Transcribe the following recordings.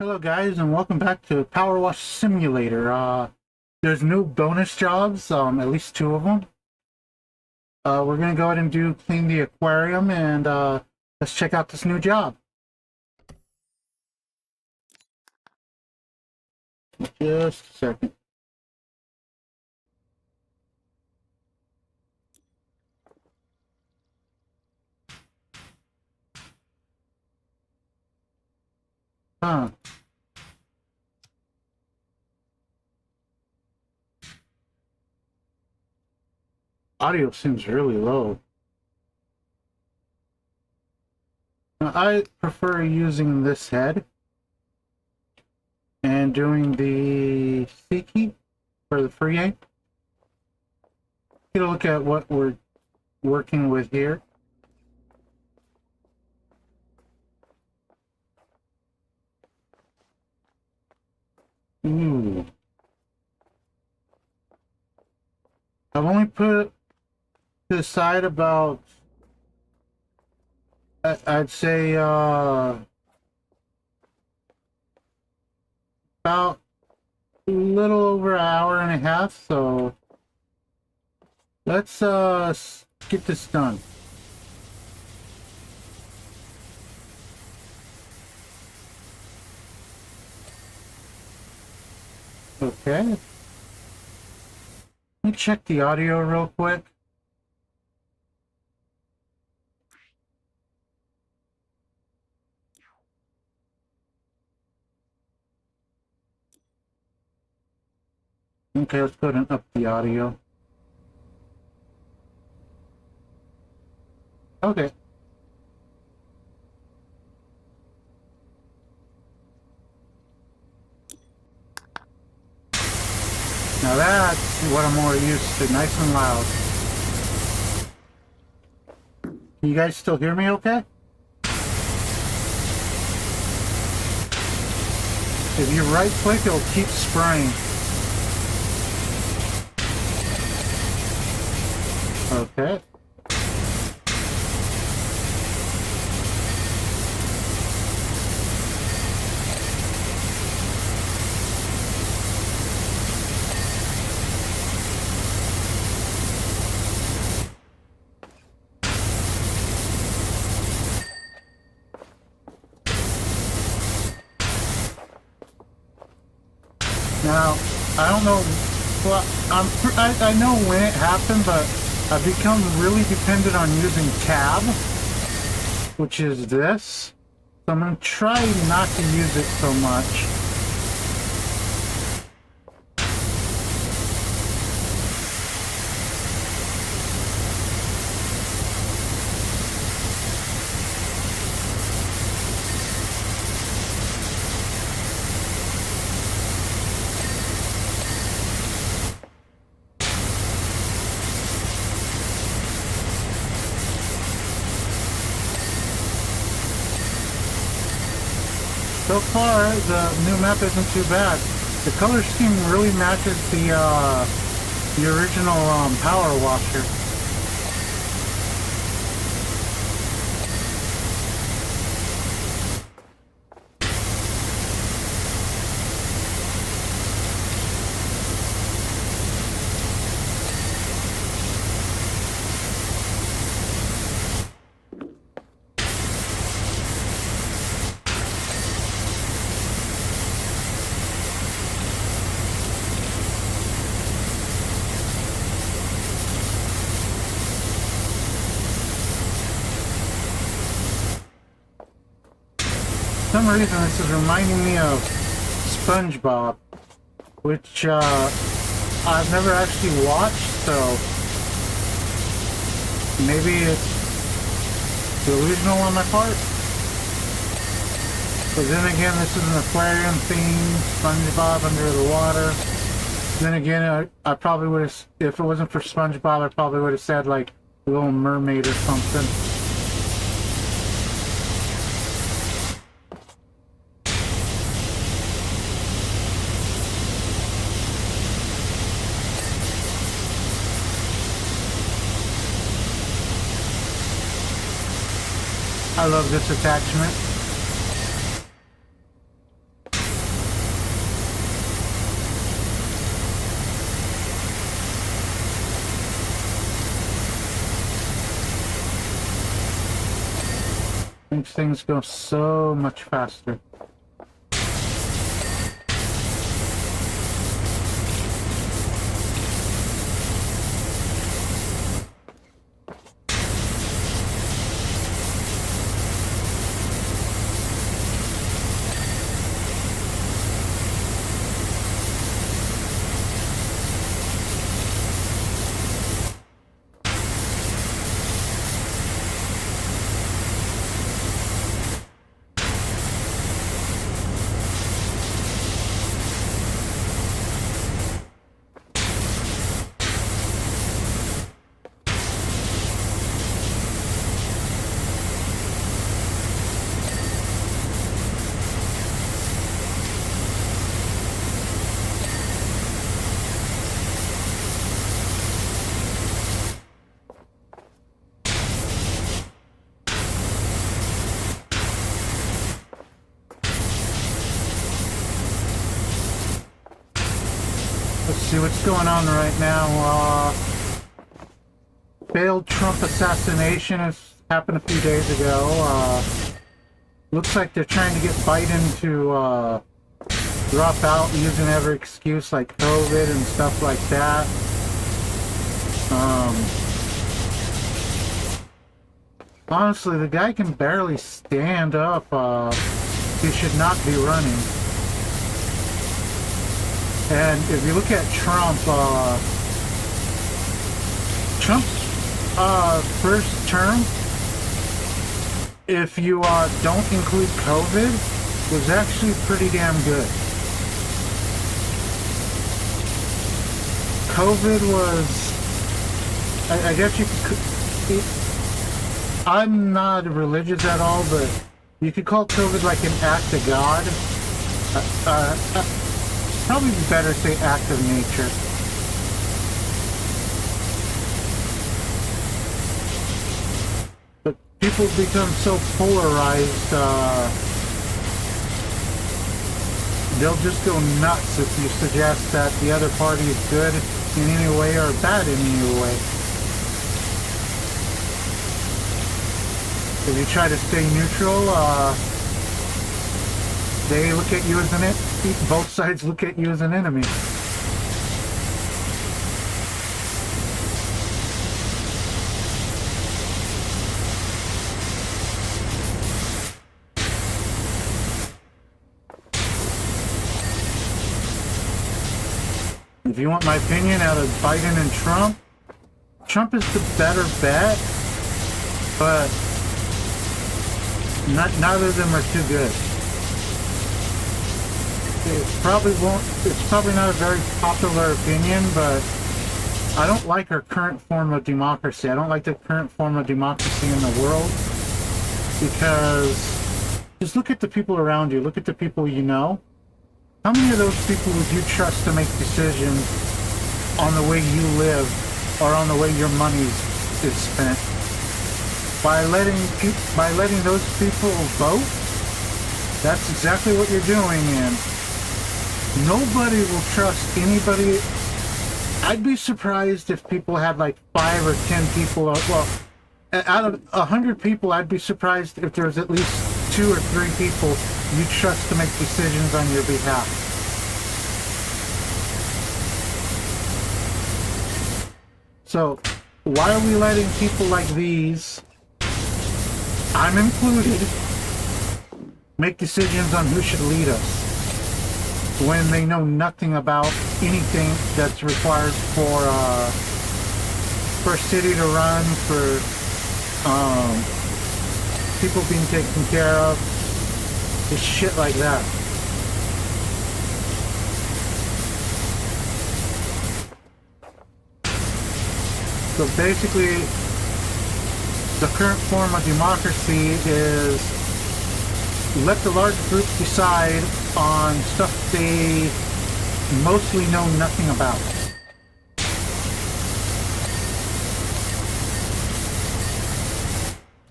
Hello guys and welcome back to Powerwash Simulator. There's new bonus jobs, at least two of them. We're gonna go ahead and clean the aquarium and let's check out this new job. Just a second. Huh. Audio seems really low. I prefer using this head and doing the C key for the free aim. Get a look at what we're working with here. Ooh. I've only put to the side about, I'd say, about a little over an hour and a half, so let's get this done. Okay. Let me check the audio real quick. Okay, let's go ahead and up the audio. Okay. Now that's what I'm more used to, nice and loud. Can you guys still hear me okay? If you right click, it'll keep spraying. Okay. Now, I don't know, well, I know when it happened, but I've become really dependent on using tab, which is this. So I'm going to try not to use it so much. So far, the new map isn't too bad. The color scheme really matches the original Power Washer. For some reason this is reminding me of SpongeBob, which I've never actually watched, so maybe it's delusional on my part. But then again, this is an aquarium theme, SpongeBob under the water. Then again, I probably would have, if it wasn't for SpongeBob, I probably would have said like Little Mermaid or something. I love this attachment. Makes things go so much faster. Let's see what's going on right now. Failed Trump assassination has happened a few days ago. Looks like they're trying to get Biden to drop out using every excuse like COVID and stuff like that. Honestly, the guy can barely stand up. He should not be running. And if you look at Trump's first term, if you don't include COVID, was actually pretty damn good. COVID was, I guess you could, I'm not religious at all, but you could call COVID like an act of God. Probably better say act of nature. But people become so polarized, they'll just go nuts if you suggest that the other party is good in any way or bad in any way. If you try to stay neutral, they look at you as an enemy. Both sides look at you as an enemy. If you want my opinion out of Biden and Trump, Trump is the better bet, but neither of them are too good. It's probably not a very popular opinion, but I don't like our current form of democracy. I don't like the current form of democracy in the world, because just look at the people around you, look at the people you know. How many of those people would you trust to make decisions on the way you live or on the way your money is spent? By letting those people vote, that's exactly what you're doing, and nobody will trust anybody. I'd be surprised if people had like 5 or 10 people, well, out of 100 people, I'd be surprised if there's at least 2 or 3 people you trust to make decisions on your behalf. So, why are we letting people like these, I'm included, make decisions on who should lead us when they know nothing about anything that's required for a city to run, for people being taken care of, just shit like that. So basically, the current form of democracy is let the large group decide on stuff they mostly know nothing about.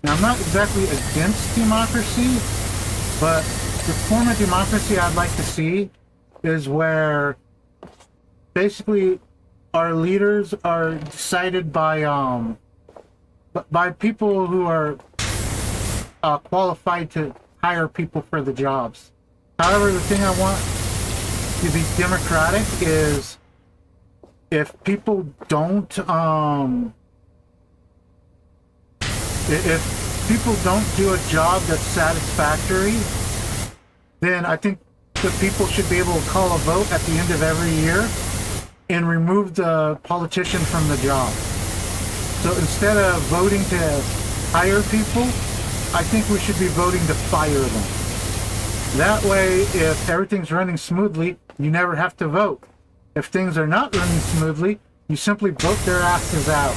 Now, I'm not exactly against democracy, but the form of democracy I'd like to see is where basically our leaders are decided by people who are qualified to hire people for the jobs. However, the thing I want to be democratic is if people don't if people don't do a job that's satisfactory, then I think the people should be able to call a vote at the end of every year and remove the politician from the job. So instead of voting to hire people, I think we should be voting to fire them. That way, if everything's running smoothly, you never have to vote. If things are not running smoothly, you simply vote their asses out.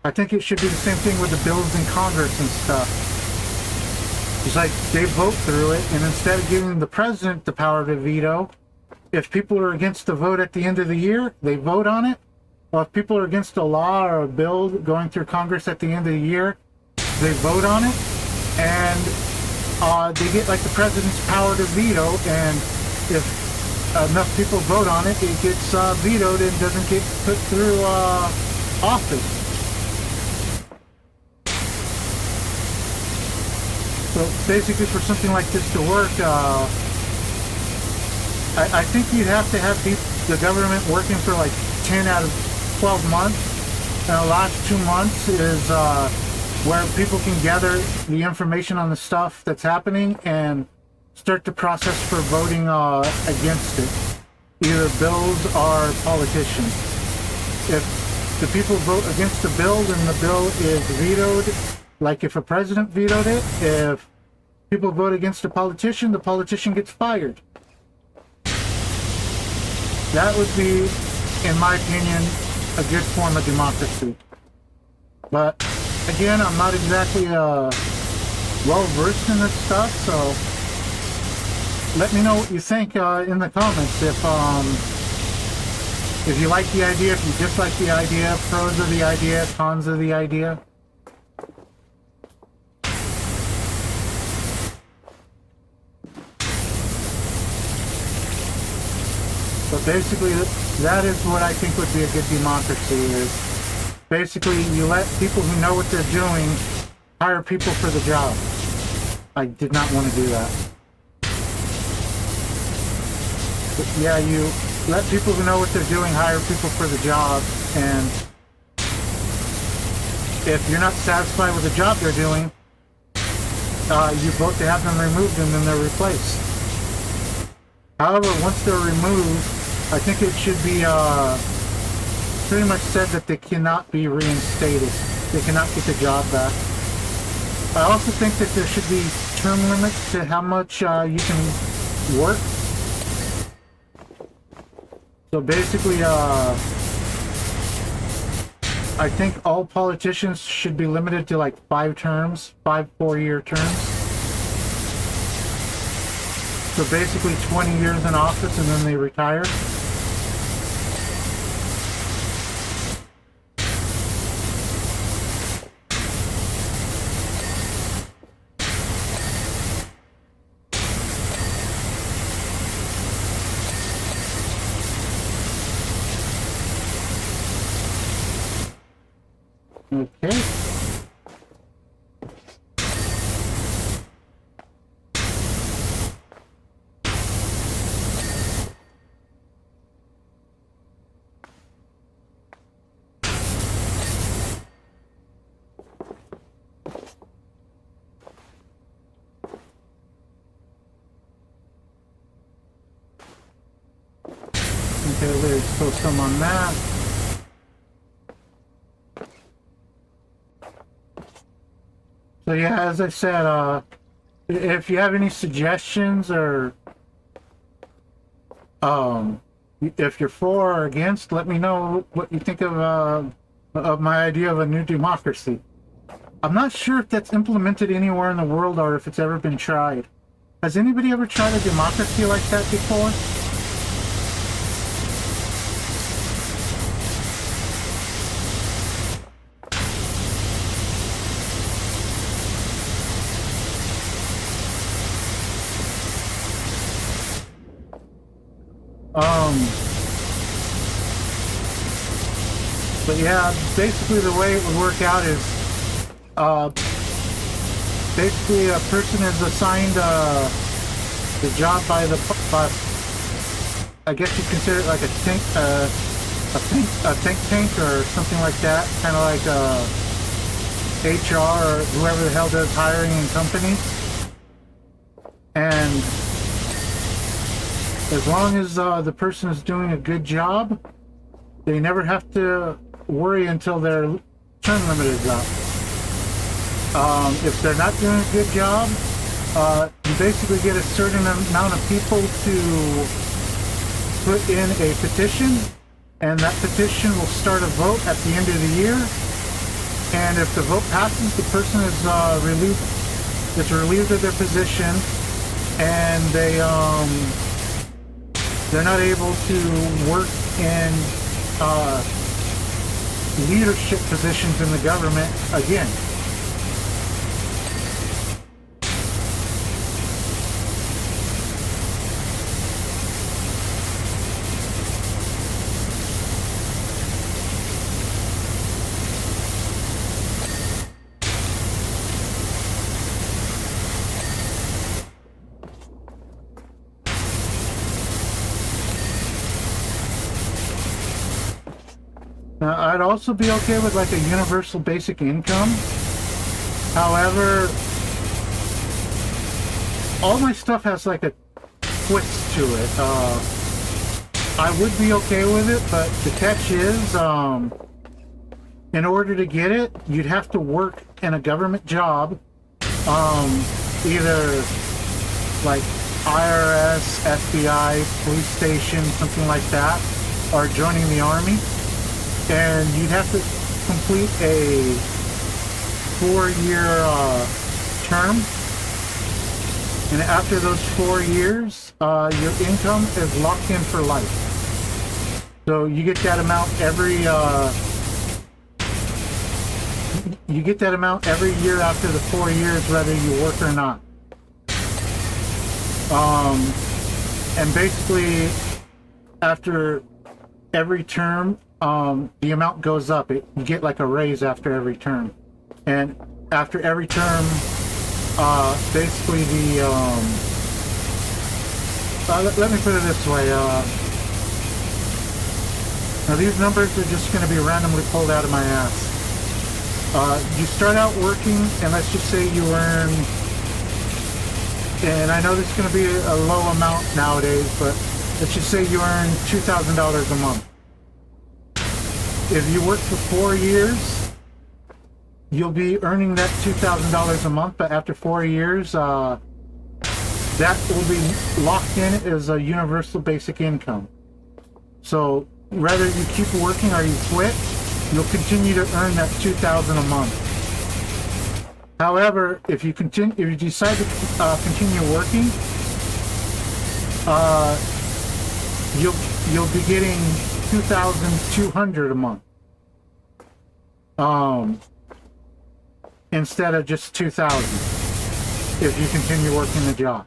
I think it should be the same thing with the bills in Congress and stuff. It's like they vote through it, and instead of giving the president the power to veto, if people are against the vote at the end of the year, they vote on it. Or if people are against a law or a bill going through Congress at the end of the year, they vote on it, and they get like the president's power to veto, and if enough people vote on it, it gets vetoed and doesn't get put through office. So basically for something like this to work, I think you'd have to have the government working for like 10 out of 12 months. And the last 2 months is where people can gather the information on the stuff that's happening and start the process for voting against it, either bills or politicians. If the people vote against the bill, then the bill is vetoed, like if a president vetoed it. If people vote against a politician, the politician gets fired. That would be, in my opinion, a good form of democracy. But again, I'm not exactly well versed in this stuff, so let me know what you think in the comments. If you like the idea, if you dislike the idea, pros of the idea, cons of the idea. But basically, that is what I think would be a good democracy, is basically you let people who know what they're doing hire people for the job. I did not want to do that. But yeah, you let people who know what they're doing hire people for the job, and if you're not satisfied with the job they're doing, you vote to have them removed and then they're replaced. However, once they're removed, I think it should be pretty much said that they cannot be reinstated. They cannot get the job back. I also think that there should be term limits to how much you can work. So basically, I think all politicians should be limited to like 5 terms, 5 4-year terms. So basically 20 years in office and then they retire. Okay. Okay, let's throw some on that. So yeah, as I said, if you have any suggestions or if you're for or against, let me know what you think of my idea of a new democracy. I'm not sure if that's implemented anywhere in the world or if it's ever been tried. Has anybody ever tried a democracy like that before? But yeah, basically the way it would work out is basically a person is assigned the job by the I guess you consider it like a think tank or something like that, kind of like HR or whoever the hell does hiring in companies. And as long as the person is doing a good job, they never have to worry until their term limit is up. If they're not doing a good job, you basically get a certain amount of people to put in a petition, and that petition will start a vote at the end of the year. And if the vote passes, the person is relieved of their position, and they're not able to work in leadership positions in the government again. Now, I'd also be okay with like a universal basic income. However, all my stuff has like a twist to it. I would be okay with it, but the catch is, in order to get it, you'd have to work in a government job, either like IRS, FBI, police station, something like that, or joining the army. And you'd have to complete a 4-year term. And after those 4 years, your income is locked in for life. So you get that amount every year after the 4 years, whether you work or not. And basically, after every term, the amount goes up. You get like a raise after every term. And after every term, basically let me put it this way. Now these numbers are just going to be randomly pulled out of my ass. You start out working, and let's just say you earn, and I know this is going to be a low amount nowadays, but let's just say you earn $2,000 a month. If you work for 4 years, you'll be earning that $2,000 a month, but after 4 years, that will be locked in as a universal basic income. So whether you keep working or you quit, you'll continue to earn that $2,000 a month. However, if you decide to continue working, you'll be getting $2,200 a month, instead of just $2,000 if you continue working the job.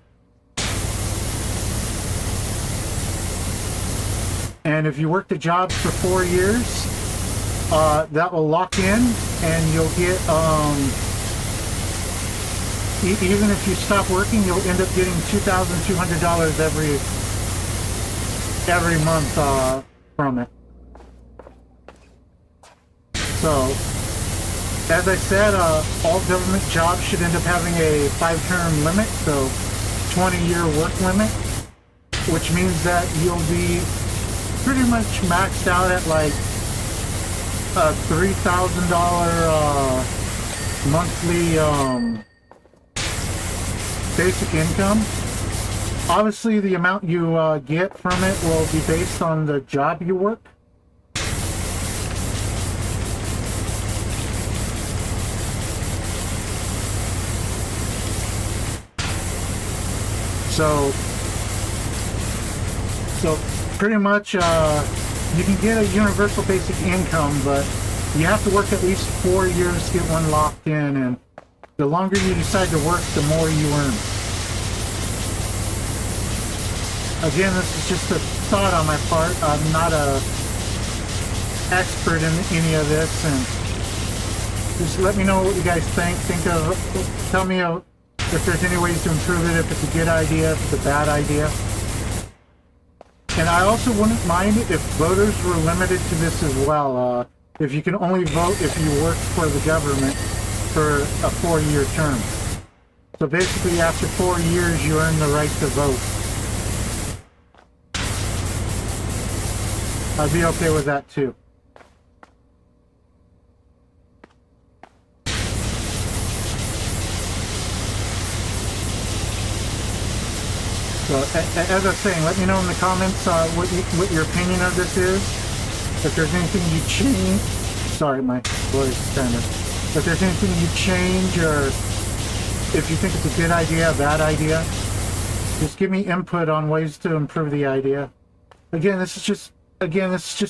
And if you work the job for 4 years, that will lock in, and you'll get even if you stop working, you'll end up getting $2,200 every month from it. So, as I said, all government jobs should end up having a 5-term limit, so 20-year work limit, which means that you'll be pretty much maxed out at like a $3,000 monthly basic income. Obviously, the amount you get from it will be based on the job you work. So pretty much you can get a universal basic income, but you have to work at least 4 years to get one locked in, and the longer you decide to work, the more you earn. Again, this is just a thought on my part. I'm not a expert in any of this, and Just let me know what you guys think. Tell me if there's any ways to improve it, if it's a good idea, if it's a bad idea. And I also wouldn't mind if voters were limited to this as well. If you can only vote if you work for the government for a 4-year term. So basically after 4 years you earn the right to vote. I'd be okay with that too. So, as I was saying, let me know in the comments what your opinion of this is. If there's anything you change... Sorry, my voice kind of... If there's anything you change, or if you think it's a good idea, a bad idea, just give me input on ways to improve the idea. Again, this is just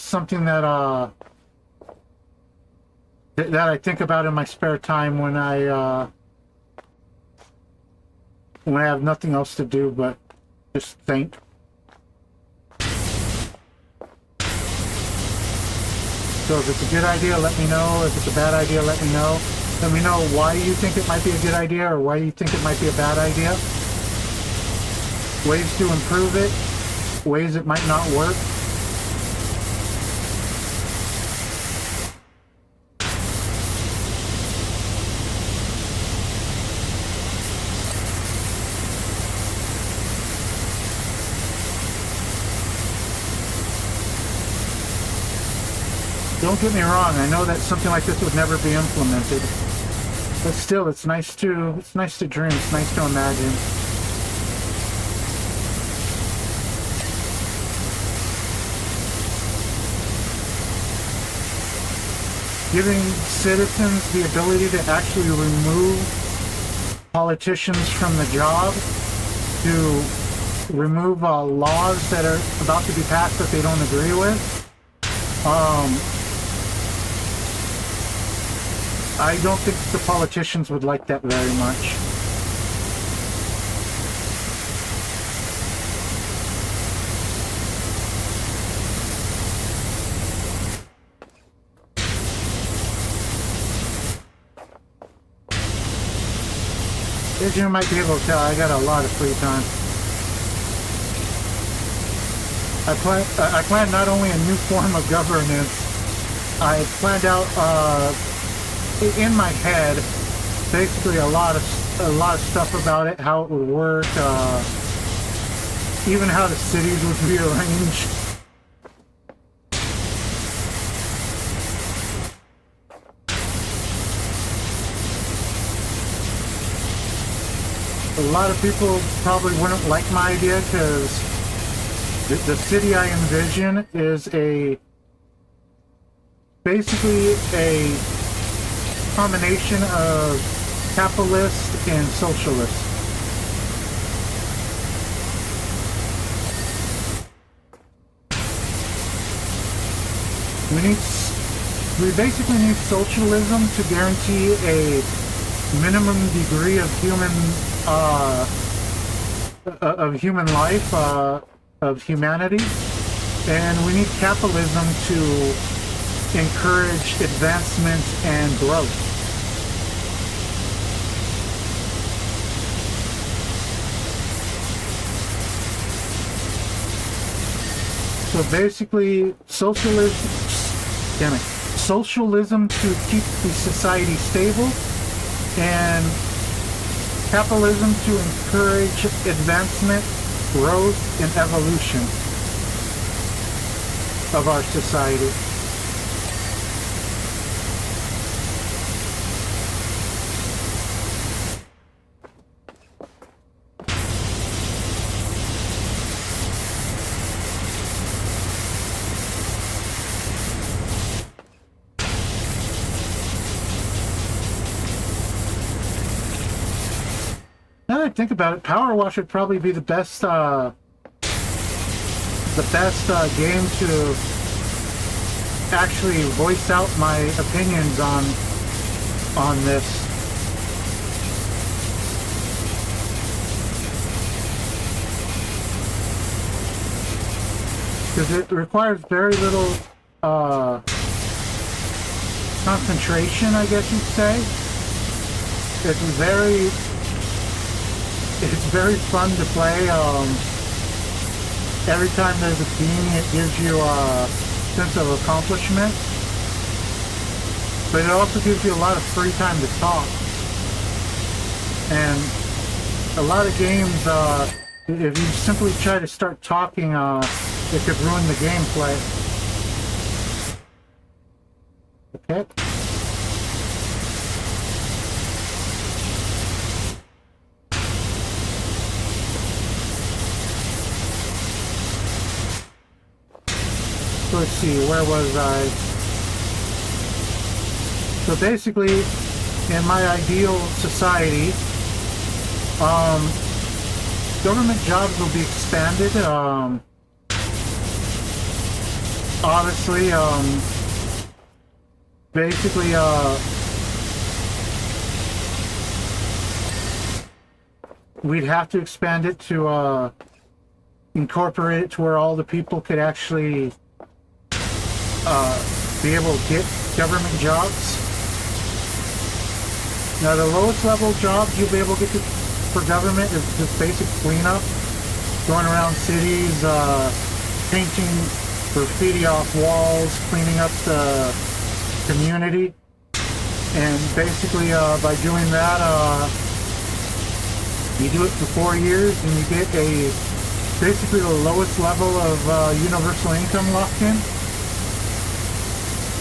something that that I think about in my spare time when I have nothing else to do but just think. So if it's a good idea, let me know. If it's a bad idea, let me know. Let me know why you think it might be a good idea or why you think it might be a bad idea. Ways to improve it. Ways it might not work. Don't get me wrong, I know that something like this would never be implemented. But still, it's nice to dream, it's nice to imagine. Giving citizens the ability to actually remove politicians from the job, to remove laws that are about to be passed that they don't agree with. I don't think the politicians would like that very much. As you might be able to tell, I got a lot of free time. I planned not only a new form of governance, I planned out in my head basically a lot of stuff about it, how it would work, even how the cities would be arranged. A lot of people probably wouldn't like my idea because the city I envision is basically a combination of capitalist and socialist. We basically need socialism to guarantee a minimum degree of human life, of humanity, and we need capitalism to encourage advancement and growth. So basically, socialism to keep the society stable, and capitalism to encourage advancement, growth, and evolution of our society. Now that I think about it, Powerwash would probably be the best game to actually voice out my opinions on this. Because it requires very little concentration, I guess you'd say. It's very fun to play. Every time there's a team, it gives you a sense of accomplishment. But it also gives you a lot of free time to talk. And a lot of games, if you simply try to start talking, it could ruin the gameplay. Okay. Let's see, where was I? So basically, in my ideal society, government jobs will be expanded. Obviously, basically, we'd have to expand it to incorporate it to where all the people could actually be able to get government jobs. Now, the lowest level jobs you'll be able to get for government is just basic cleanup, going around cities, painting graffiti off walls, cleaning up the community. And basically, by doing that, you do it for 4 years and you get basically the lowest level of universal income locked in.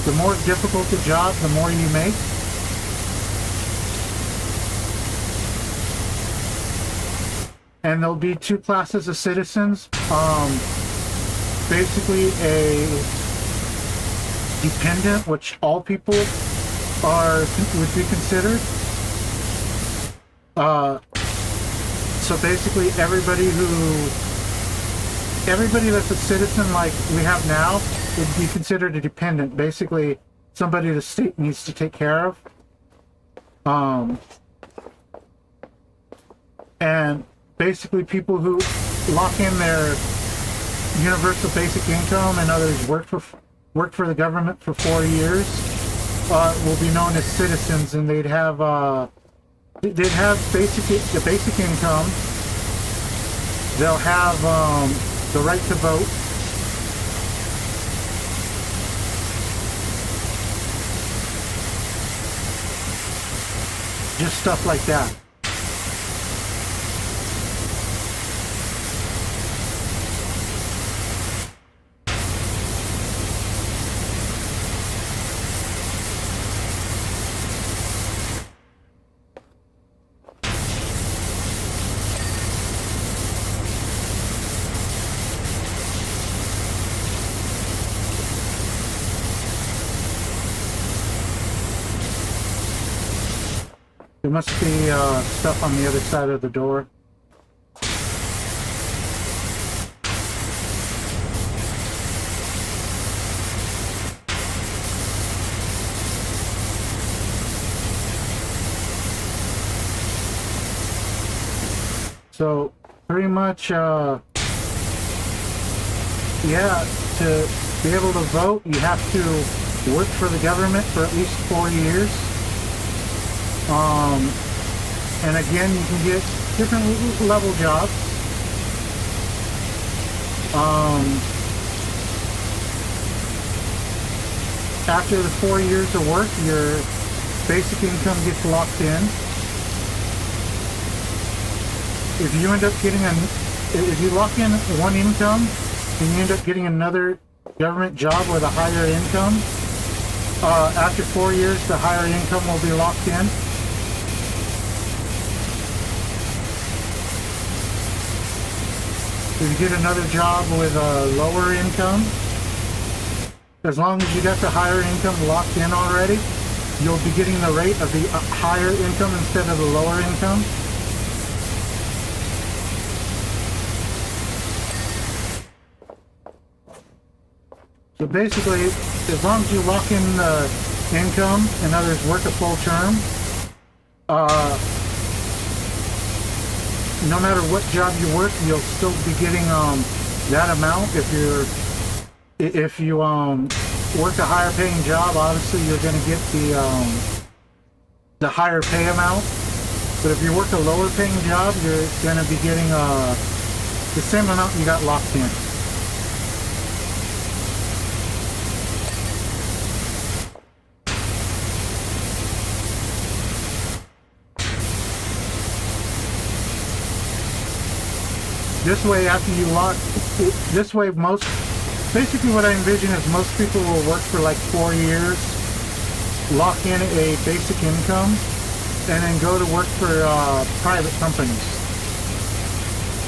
The more difficult the job, the more you make. And there'll be 2 classes of citizens. Basically a dependent, which all people would be considered. So basically everybody that's a citizen like we have now would be considered a dependent. Basically somebody the state needs to take care of. And basically people who lock in their universal basic income and others work for the government for 4 years will be known as citizens, and they'd have the basic income. They'll have the right to vote. Just stuff like that. There must be stuff on the other side of the door. So pretty much, yeah, to be able to vote, you have to work for the government for at least 4 years. And again, you can get different level jobs. After the 4 years of work, your basic income gets locked in. If you end up getting if you lock in one income and you end up getting another government job with a higher income, after 4 years, the higher income will be locked in. If you get another job with a lower income, as long as you got the higher income locked in already, you'll be getting the rate of the higher income instead of the lower income. So basically, as long as you lock in the income and others work a full term, no matter what job you work, you'll still be getting that amount if you work a higher paying job, obviously you're going to get the higher pay amount. But if you work a lower paying job, you're going to be getting the same amount you got locked in. This way, after you lock, this way basically what I envision is most people will work for like 4 years, lock in a basic income, and then go to work for private companies.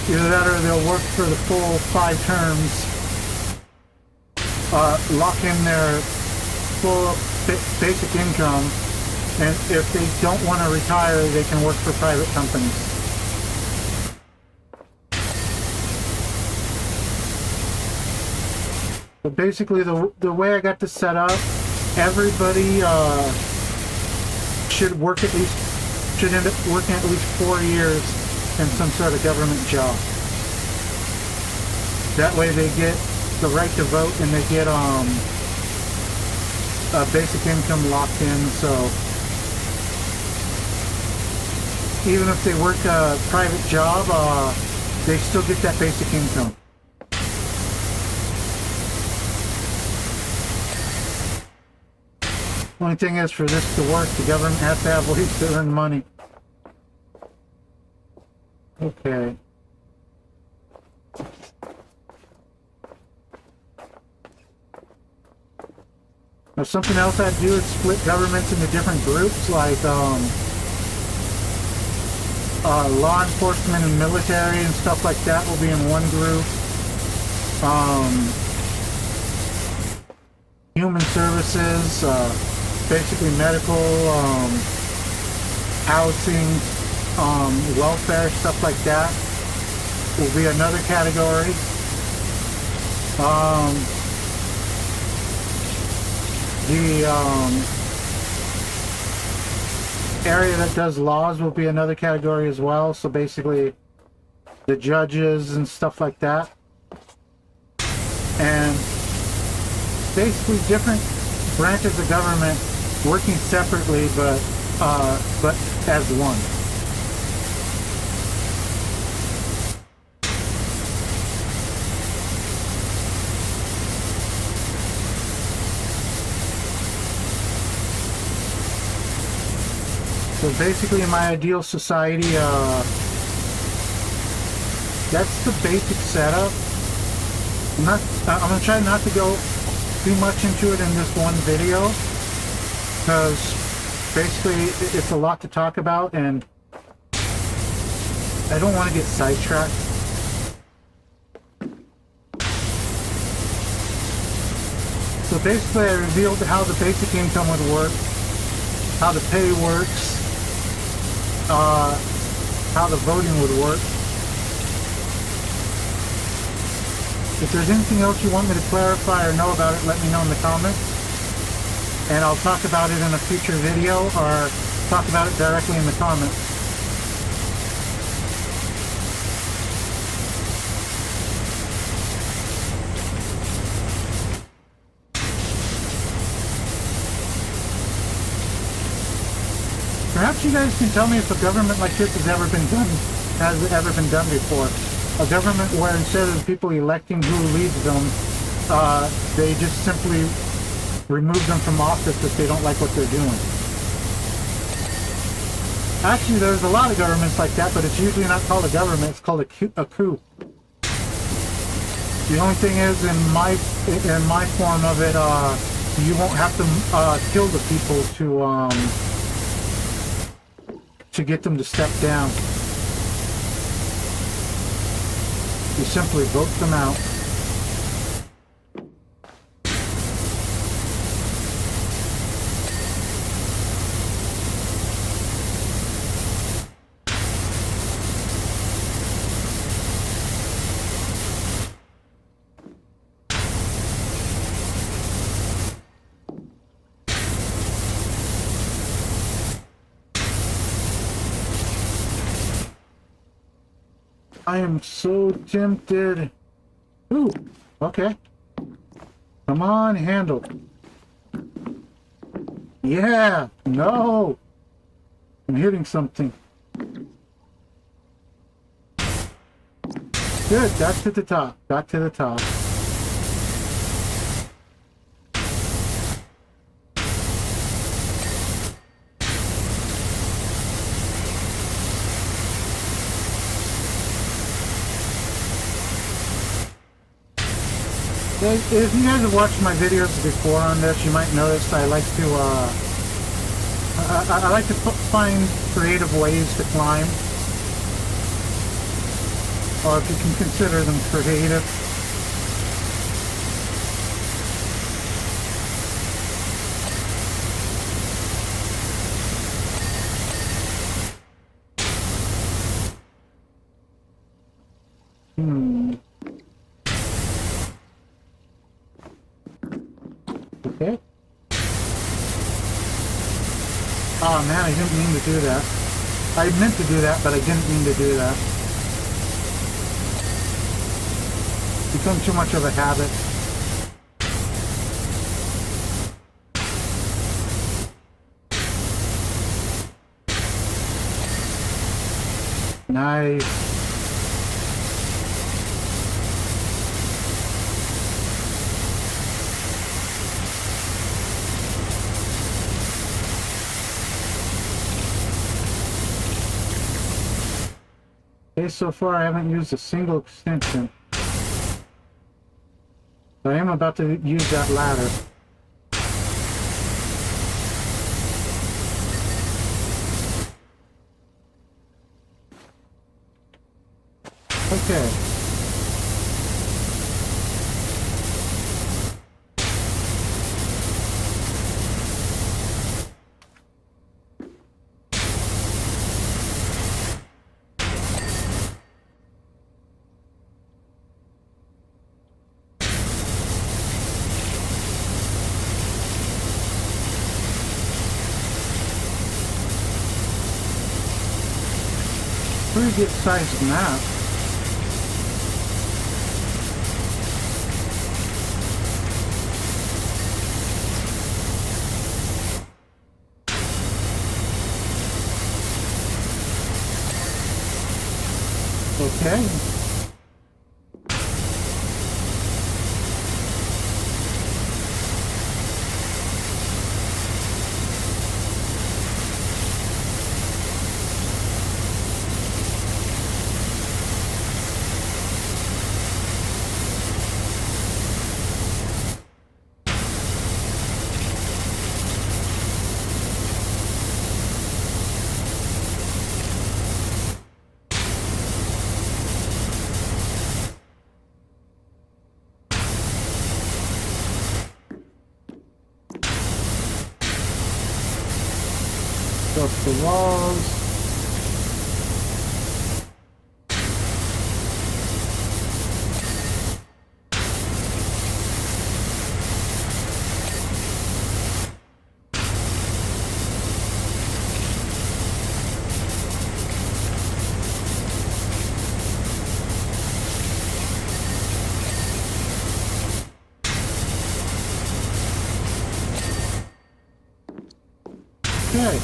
Either that or they'll work for the full 5 terms, lock in their full basic income, and if they don't want to retire, they can work for private companies. But basically, the way I got this set up, everybody should end up working at least 4 years in some sort of government job. That way, they get the right to vote and they get a basic income locked in. So even if they work a private job, they still get that basic income. Only thing is, for this to work, the government has to have ways to earn money. Okay. Now, something else I'd do is split governments into different groups, like law enforcement and military and stuff like that will be in one group. Human services, basically medical, housing, welfare, stuff like that will be another category. The area that does laws will be another category as well. So basically the judges and stuff like that. And basically different branches of government working separately, but as one. So basically, in my ideal society, that's the basic setup. I'm gonna try not to go too much into it in this one video, because basically it's a lot to talk about and I don't want to get sidetracked. So basically I revealed how the basic income would work, how the pay works, how the voting would work. If there's anything else you want me to clarify or know about it, let me know in the comments. And I'll talk about it in a future video or talk about it directly in the comments. Perhaps you guys can tell me if a government like this has ever been done before. A government where instead of the people electing who leads them, they just simply remove them from office if they don't like what they're doing. Actually, there's a lot of governments like that, but it's usually not called a government, it's called a coup. The only thing is, in my form of it, you won't have to kill the people to get them to step down. You simply vote them out. I am so tempted. Ooh, okay. Come on, handle. Yeah! No! I'm hitting something. Good, got to the top. Got to the top. If you guys have watched my videos before on this, you might notice I like to, I like to find creative ways to climb. Or if you can consider them creative. Okay. Oh man, I didn't mean to do that. I meant to do that, but I didn't mean to do that. Become too much of a habit. Nice. Okay, so far I haven't used a single extension. But I am about to use that ladder. Okay. Pretty good sized map. Okay. Up the walls. Okay.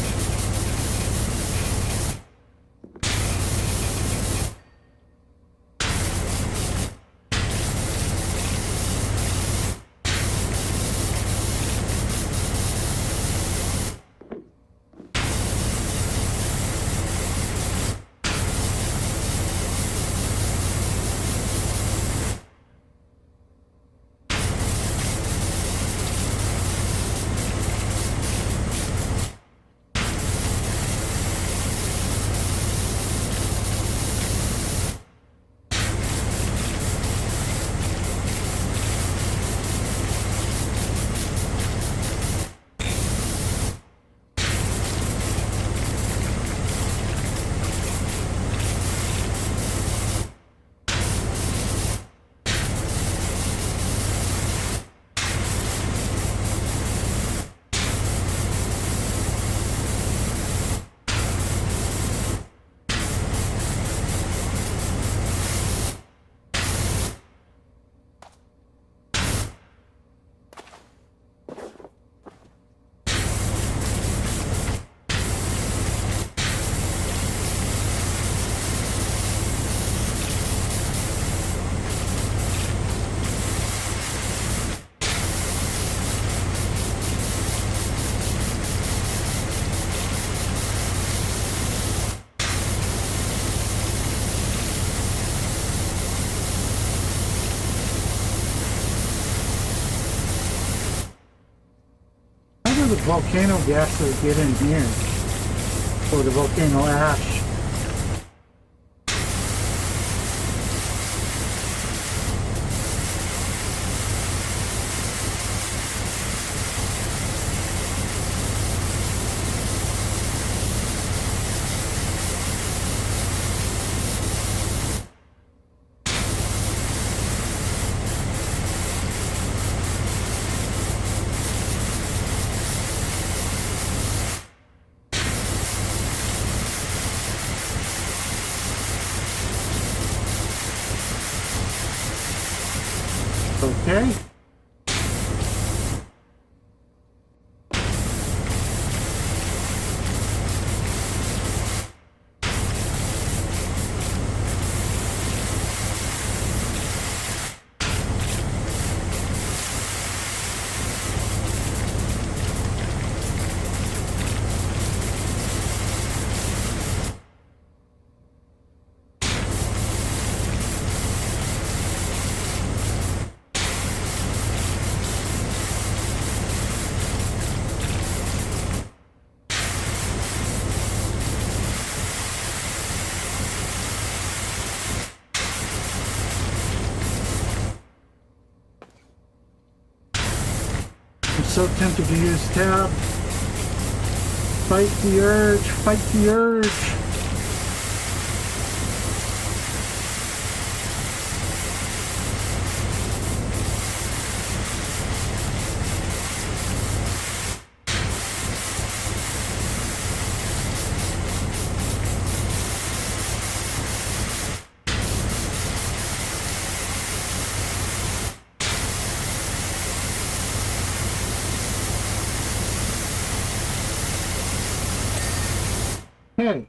the volcano gases get in here? Or the volcano ash? Okay. So tempted to use tab. Fight the urge, fight the urge. Hey.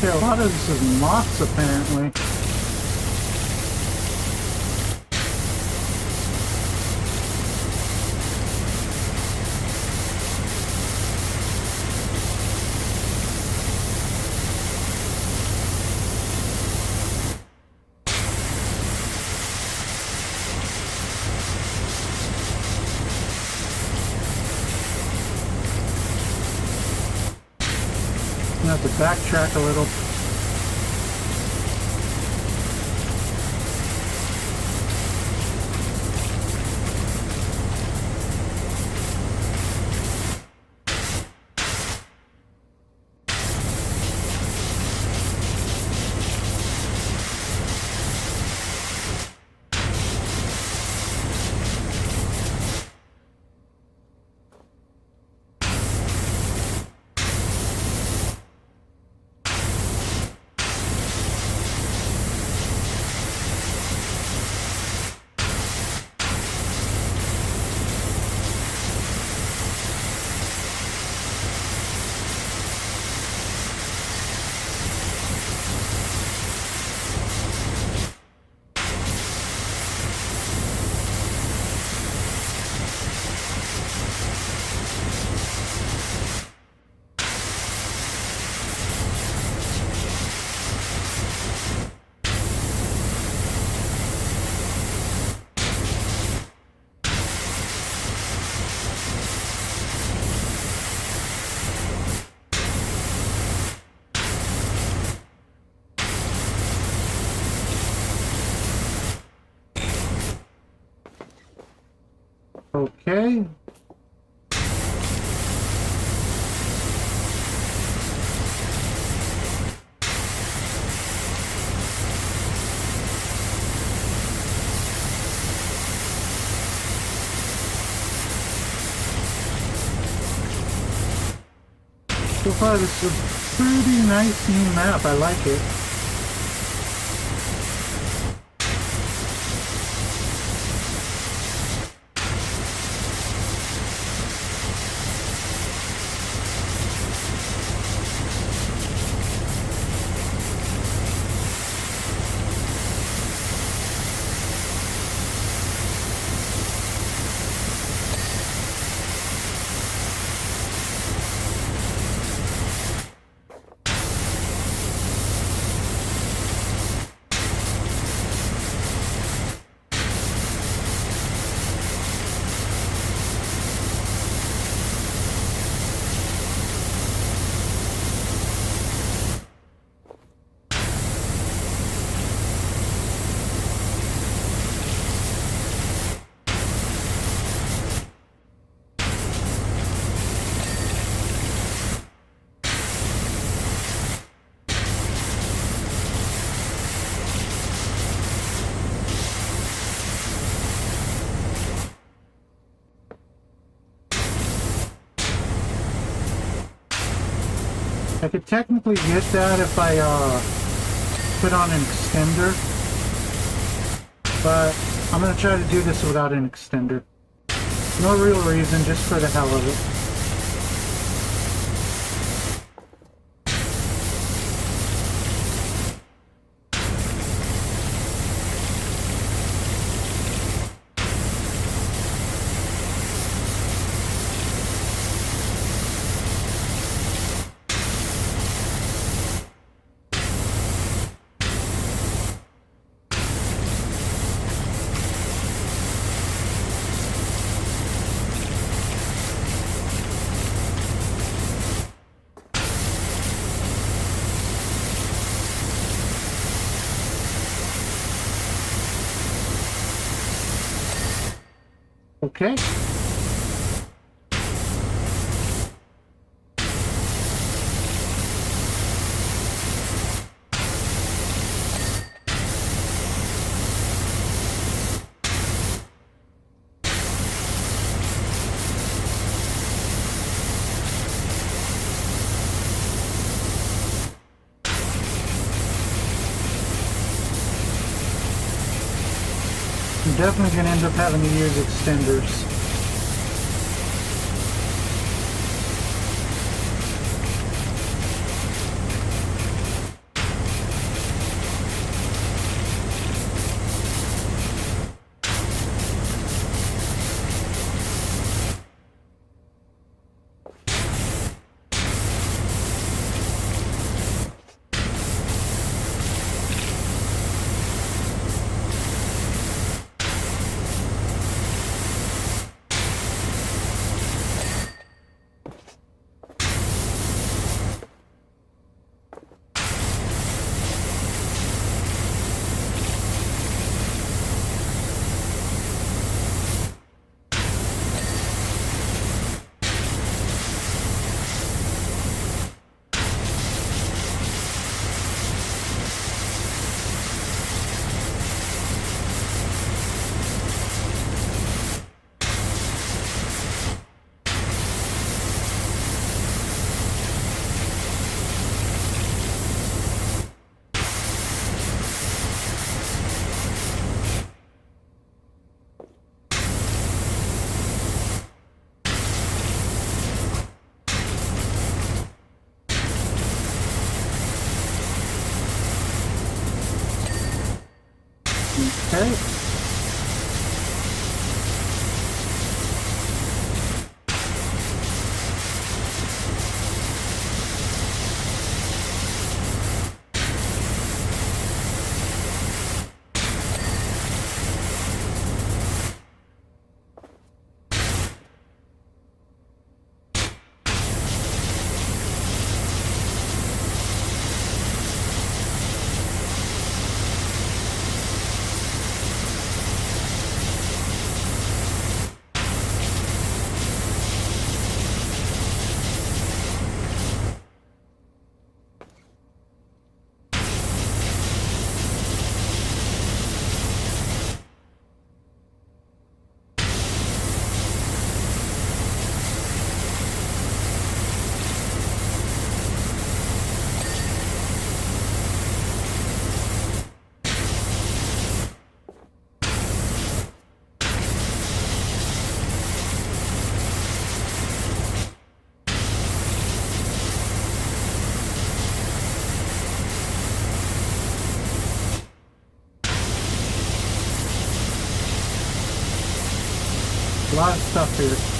Okay, a lot of this is moths apparently. I have to backtrack a little. Okay. So far, this is a pretty nice new map. I like it. I could technically get that if I put on an extender, but I'm going to try to do this without an extender. No real reason, just for the hell of it. Okay. I'm definitely going to end up having to use extenders. Okay. lot of stuff here.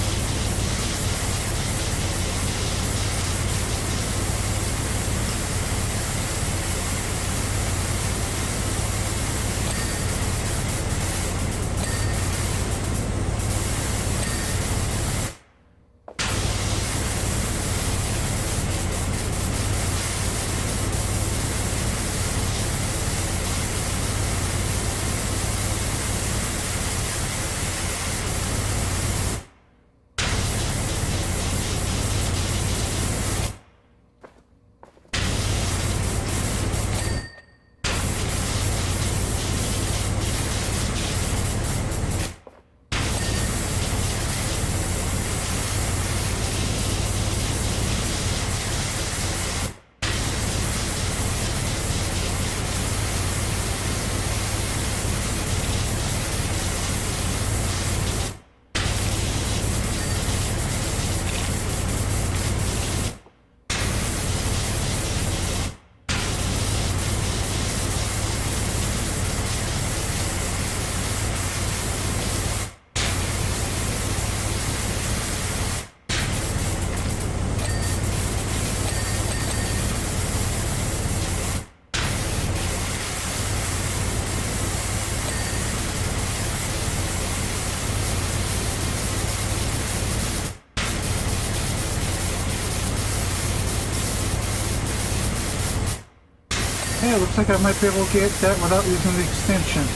Hey, it looks like I might be able to get that without using the extension.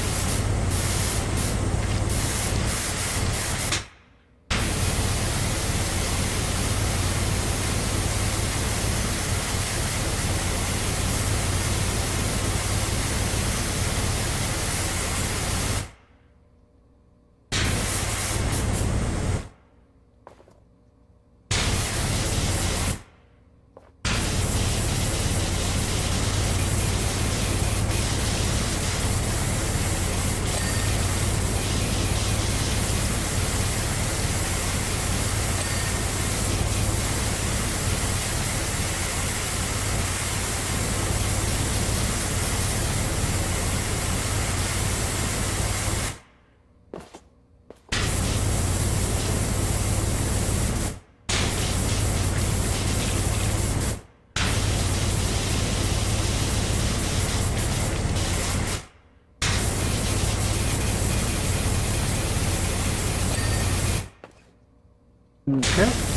Okay.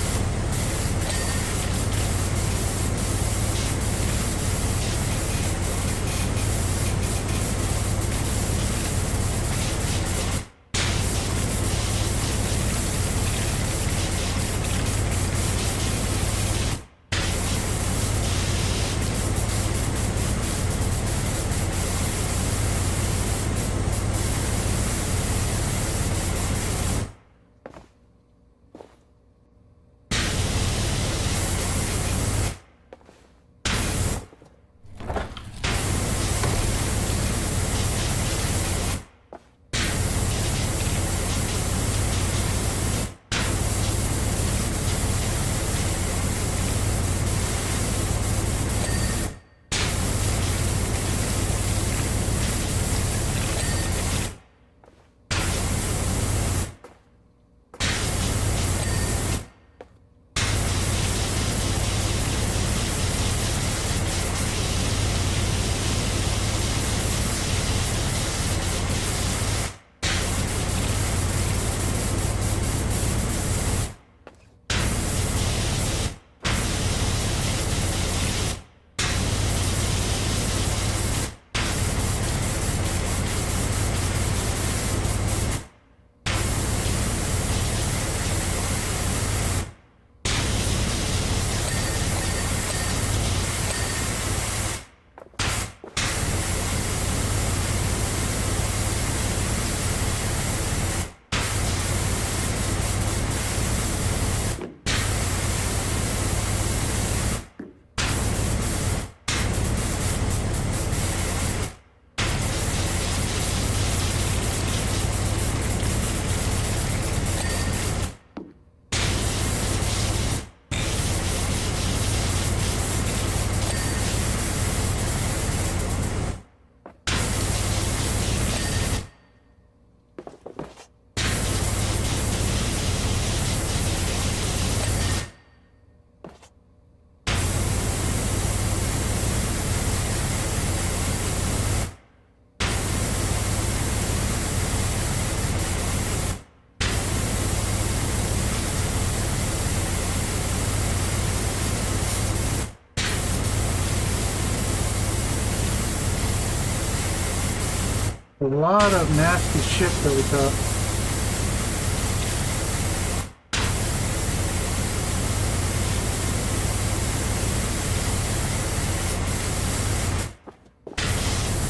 A lot of nasty shit that we got.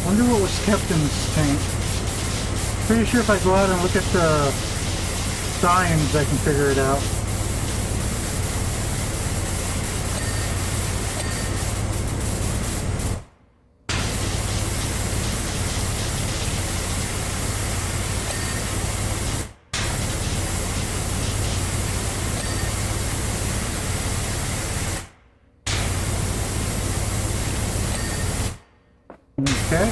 Wonder what was kept in this tank. Pretty sure if I go out and look at the signs, I can figure it out. Okay.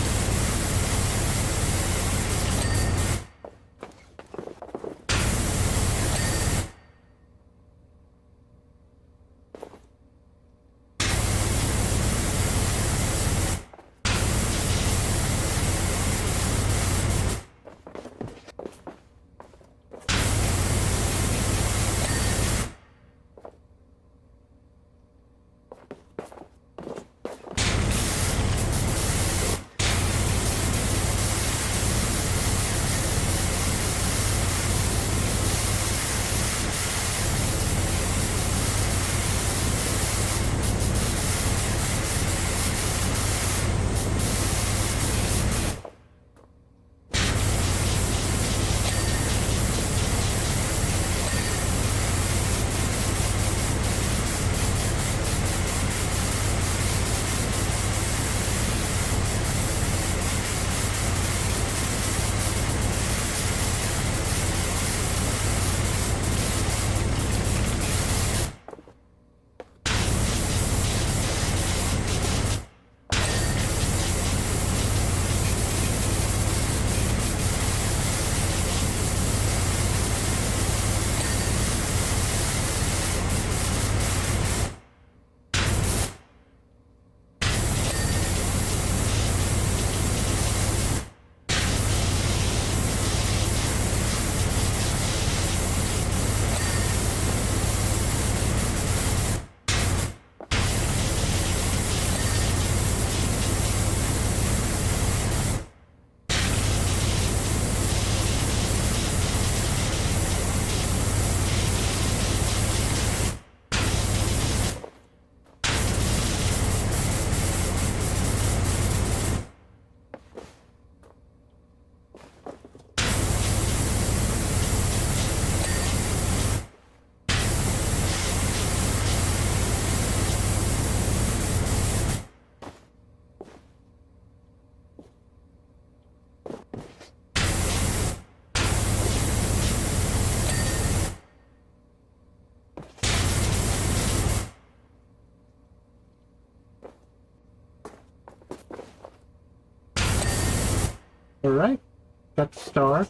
Alright, got the star.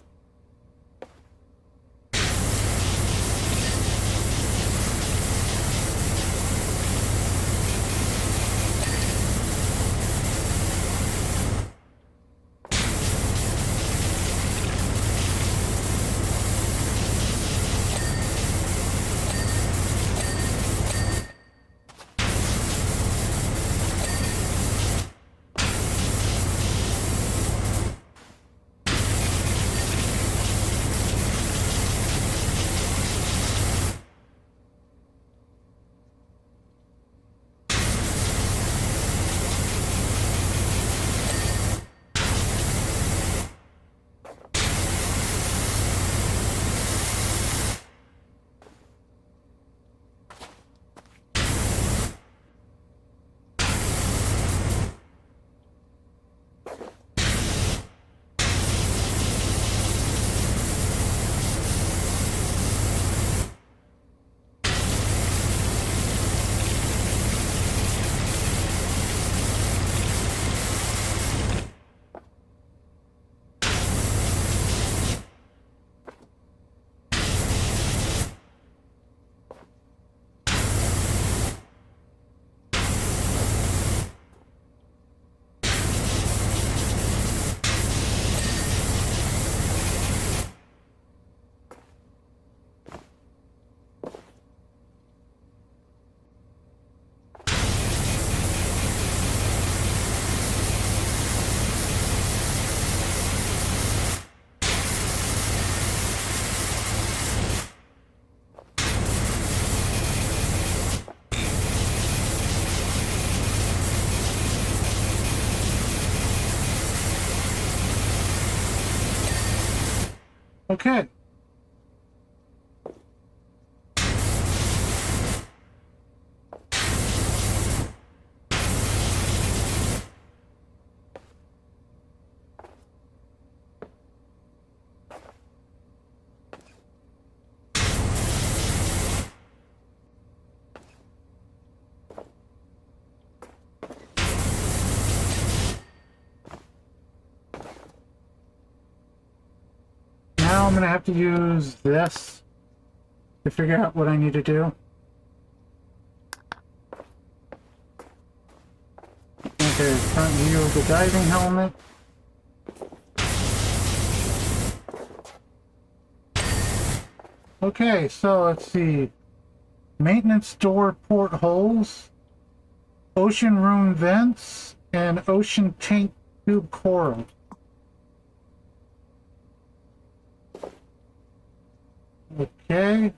Okay. Now I'm going to have to use this to figure out what I need to do. Okay, front view of the diving helmet. Okay, so let's see. Maintenance door portholes, ocean room vents, and ocean tank tube coral. Okay.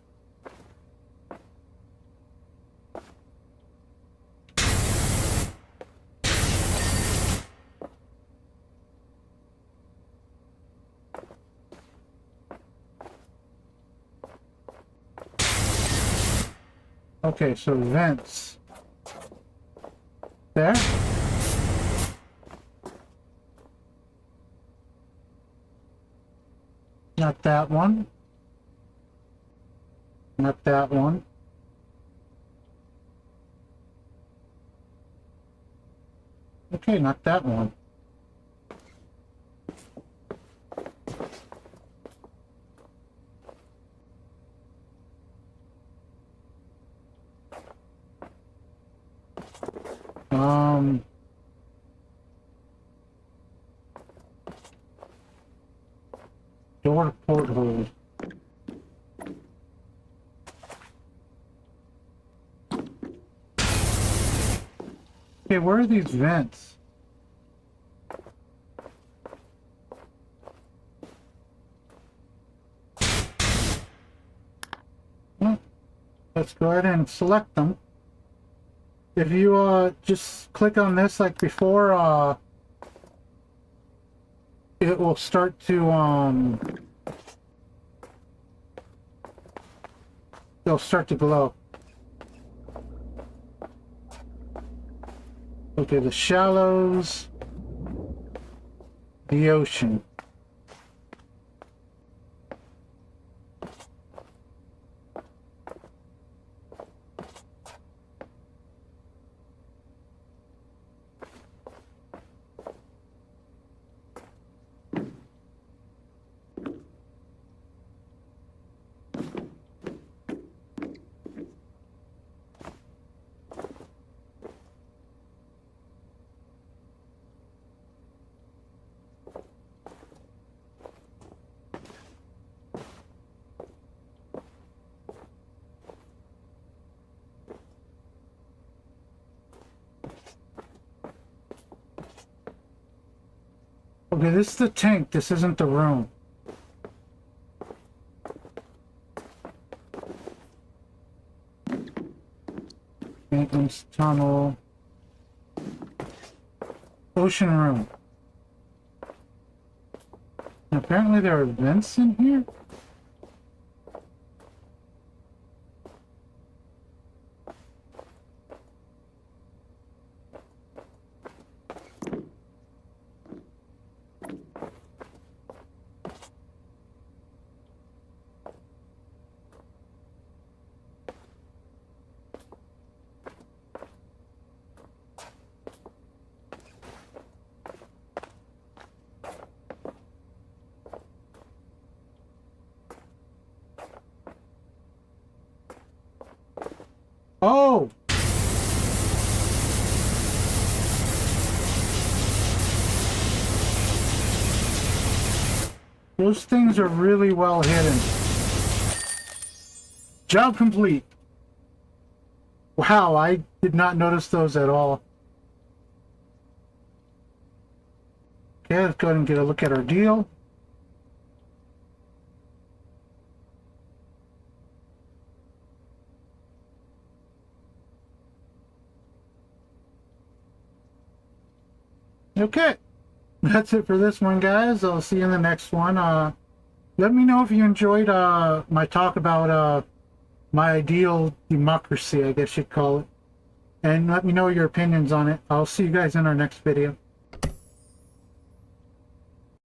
Okay, so vents. There. Not that one. Not that one. Okay, not that one. Door porthole. Okay, where are these vents? Well, let's go ahead and select them. If you just click on this like before, it will start to they'll start to glow. Okay, the shallows, the ocean. Okay, this is the tank. This isn't the room. Maintenance tunnel. Ocean room. Apparently there are vents in here. Oh! Those things are really well hidden. Job complete. Wow, I did not notice those at all. Okay, let's go ahead and get a look at our deal. Okay, that's it for this one, guys. I'll see you in the next one. Let me know if you enjoyed my talk about my ideal democracy, I guess you'd call it. And let me know your opinions on it. I'll see you guys in our next video.